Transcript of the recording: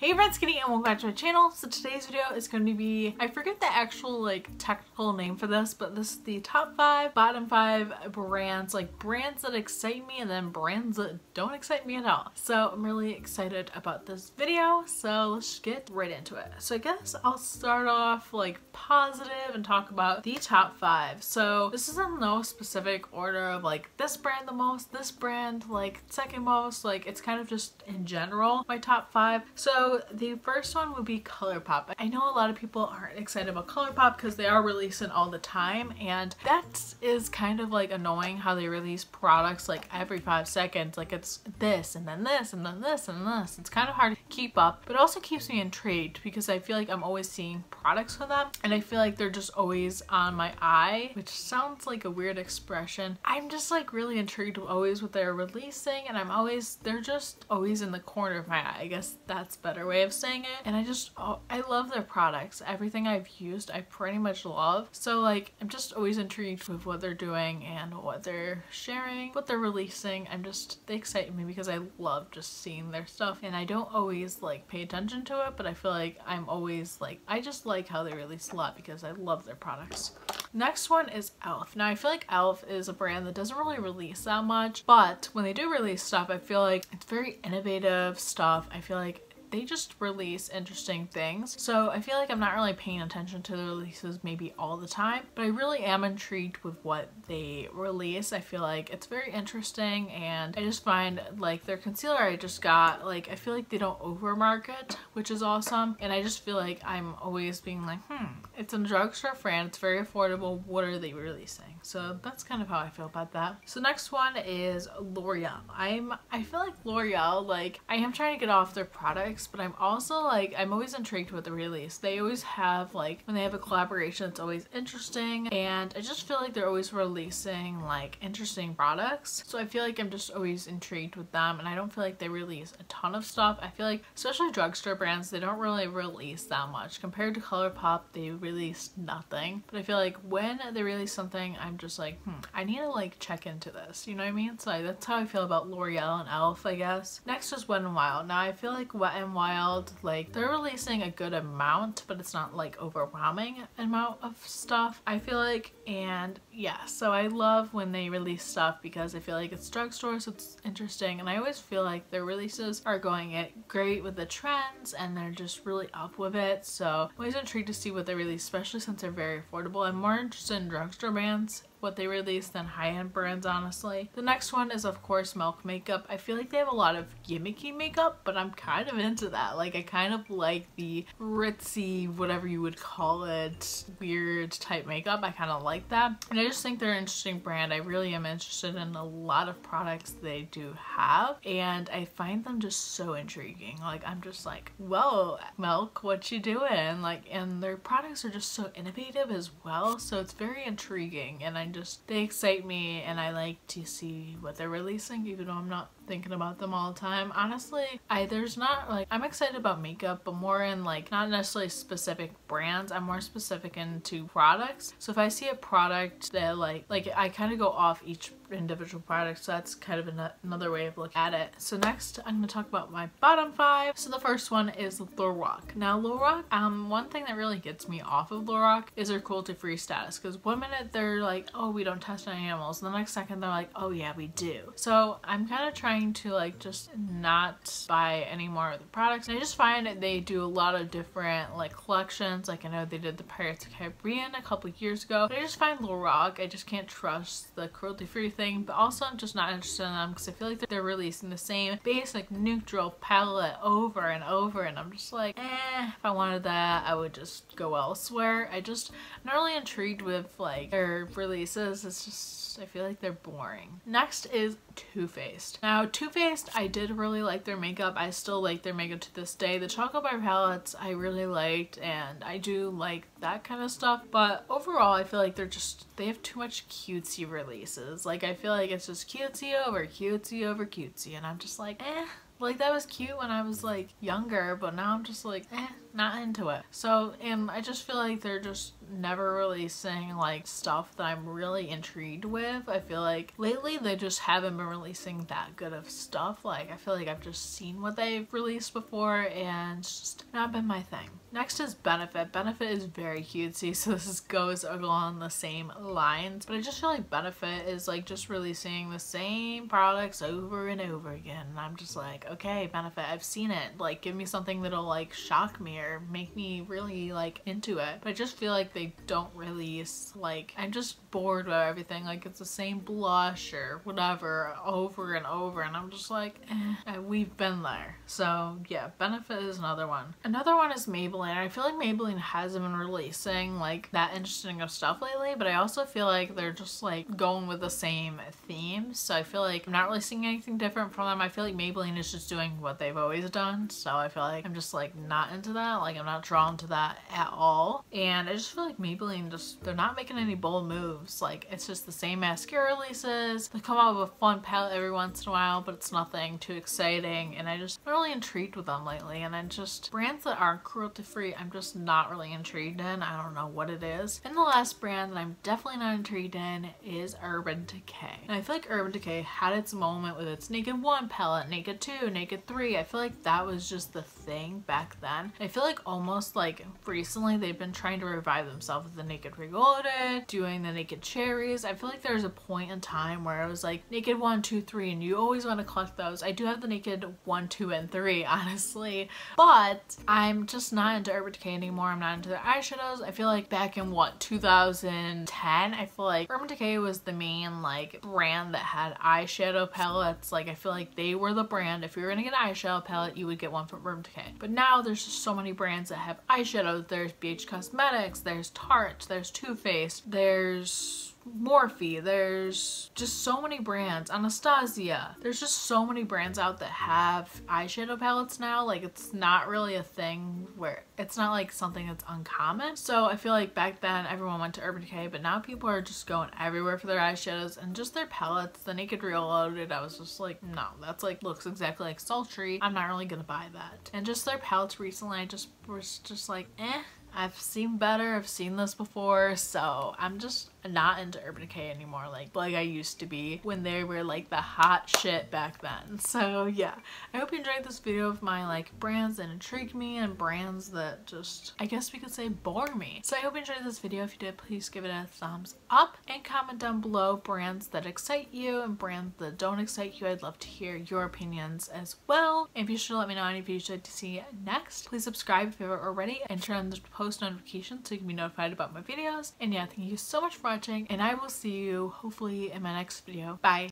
Hey friends, Kitty, and welcome back to my channel. So today's video is going to be, I forget the actual like technical name for this, but this is the top 5, bottom 5 brands, like brands that excite me and then brands that don't excite me at all. So I'm really excited about this video, so let's get right into it. So I guess I'll start off like positive and talk about the top 5. So this is in no specific order of like this brand the most, this brand like second most, like it's kind of just in general my top 5. So the first one would be ColourPop. I know a lot of people aren't excited about ColourPop because they are releasing all the time, and that is kind of like annoying how they release products like every 5 seconds. Like it's this and then this and then this and this. It's kind of hard to keep up, but it also keeps me intrigued because I feel like I'm always seeing products from them and I feel like they're just always on my eye, which sounds like a weird expression. I'm just like really intrigued with always what they're releasing, and they're just always in the corner of my eye. I guess that's a better way of saying it. And I love their products. Everything I've used I pretty much love. So like I'm just always intrigued with what they're doing and what they're sharing, what they're releasing. They excite me because I love just seeing their stuff, and I don't always like pay attention to it, but I feel like I'm always like, I just like how they release a lot because I love their products. Next one is e.l.f. Now I feel like e.l.f. is a brand that doesn't really release that much, but when they do release stuff, I feel like it's very innovative stuff. I feel like they just release interesting things. So I feel like I'm not really paying attention to the releases maybe all the time, but I really am intrigued with what they release. I feel like it's very interesting, and I just find like their concealer I just got, like I feel like they don't overmarket, which is awesome. And I just feel like I'm always being like, it's a drugstore brand, it's very affordable, what are they releasing? So that's kind of how I feel about that. So next one is L'Oreal. I feel like L'Oreal, like I am trying to get off their products, but I'm also like, I'm always intrigued with the release. They always have like, when they have a collaboration, it's always interesting, and I just feel like they're always releasing like interesting products. So I feel like I'm just always intrigued with them, and I don't feel like they release a ton of stuff. I feel like especially drugstore brands, they don't really release that much. Compared to ColourPop, they release nothing. But I feel like when they release something, I'm just like, I need to like check into this, you know what I mean? So that's how I feel about L'Oreal and e.l.f. I guess. Next is Wet n Wild. Now I feel like Wet n Wild, like they're releasing a good amount, but it's not like overwhelming amount of stuff, I feel like. And yeah, so I love when they release stuff because I feel like it's drugstore, so it's interesting, and I always feel like their releases are going it great with the trends and they're just really up with it. So I'm always intrigued to see what they release, especially since they're very affordable. I'm more interested in drugstore brands, what they release, than high-end brands, honestly. The next one is of course Milk Makeup. I feel like they have a lot of gimmicky makeup, but I'm kind of into that. Like I kind of like the ritzy, whatever you would call it, weird type makeup. I kind of like that, and I just think they're an interesting brand. I really am interested in a lot of products they do have, and I find them just so intriguing. Like I'm just like, whoa, Milk, what you doing? Like, and their products are just so innovative as well, so it's very intriguing, and they excite me, and I like to see what they're releasing even though I'm not thinking about them all the time. Honestly, there's not like, I'm excited about makeup, but more in like not necessarily specific brands. I'm more specific into products. So if I see a product that like I kind of go off each individual product, so that's kind of another way of looking at it. So next I'm going to talk about my bottom 5. So the first one is Lorac. Now Lorac, one thing that really gets me off of Lorac is their cruelty-free status, because one minute they're like, oh, we don't test on animals, and the next second they're like, oh yeah, we do. So I'm kind of trying to like just not buy any more of the products, and I just find that they do a lot of different like collections. Like I know they did the Pirates of the Caribbean a couple years ago, but I just find Lorac, I just can't trust the cruelty-free thing, but also I'm just not interested in them because I feel like they're releasing the same basic neutral palette over and over, and I'm just like, if I wanted that I would just go elsewhere. I'm not really intrigued with like their releases. It's just, I feel like they're boring. Next is Too Faced. Now Too Faced, I did really like their makeup. I still like their makeup to this day. The Chocolate Bar palettes I really liked, and I do like that kind of stuff, but overall I feel like they have too much cutesy releases. Like I feel like it's just cutesy over cutesy over cutesy, and I'm just like, like that was cute when I was like younger, but now I'm just like, not into it. So, and I just feel like they're just never releasing like stuff that I'm really intrigued with. I feel like lately they just haven't been releasing that good of stuff. Like I feel like I've just seen what they've released before and it's just not been my thing. Next is Benefit. Benefit is very cutesy, so this goes along the same lines, but I just feel like Benefit is like just releasing the same products over and over again, and I'm just like, okay, Benefit, I've seen it, like give me something that'll like shock me or make me really like into it. But I just feel like they don't release, like I'm just bored with everything, like it's the same blush or whatever over and over, and I'm just like, we've been there. So yeah, Benefit is another one. Another one is Maybelline. I feel like Maybelline hasn't been releasing like that interesting of stuff lately, but I also feel like they're just like going with the same themes, so I feel like I'm not really seeing anything different from them. I feel like Maybelline is just doing what they've always done, so I feel like I'm just like not into that, like I'm not drawn to that at all. And I just feel like Maybelline just, they're not making any bold moves. Like it's just the same mascara releases, they come out with a fun palette every once in a while, but it's nothing too exciting, and I'm really intrigued with them lately. And then just brands that aren't cruelty free, I'm just not really intrigued in. I don't know what it is. And the last brand that I'm definitely not intrigued in is Urban Decay. And I feel like Urban Decay had its moment with its Naked 1 palette, Naked 2, Naked 3. I feel like that was just the thing back then. I feel like almost like recently they've been trying to revive themselves with the Naked Reloaded, doing the Naked Cherries. I feel like there was a point in time where it was like Naked 1, 2, 3, and you always want to collect those. I do have the Naked 1, 2, and 3, honestly, but I'm just not into Urban Decay anymore. I'm not into their eyeshadows. I feel like back in what, 2010, I feel like Urban Decay was the main like brand that had eyeshadow palettes. Like I feel like they were the brand. If you were gonna get an eyeshadow palette, you would get one from Urban Decay. But now there's just so many brands that have eyeshadows. There's BH Cosmetics, there's Tarte, there's Too Faced, there's Morphe, there's just so many brands, Anastasia. There's just so many brands out that have eyeshadow palettes now. Like it's not really a thing where it's not like something that's uncommon. So I feel like back then everyone went to Urban Decay, but now people are just going everywhere for their eyeshadows and just their palettes. The Naked Reloaded, I was just like, no, that's like looks exactly like sultry. I'm not really gonna buy that. And just their palettes recently, I just was just like, I've seen better, I've seen this before, so I'm just not into Urban Decay anymore like I used to be when they were like the hot shit back then. So yeah, I hope you enjoyed this video of my like brands that intrigue me and brands that just, I guess we could say, bore me. So I hope you enjoyed this video. If you did, please give it a thumbs up and comment down below brands that excite you and brands that don't excite you. I'd love to hear your opinions as well. And be sure to let me know any videos you'd like to see next. Please subscribe if you haven't already and turn on the post notifications so you can be notified about my videos. And yeah, thank you so much for watching, and I will see you hopefully in my next video. Bye!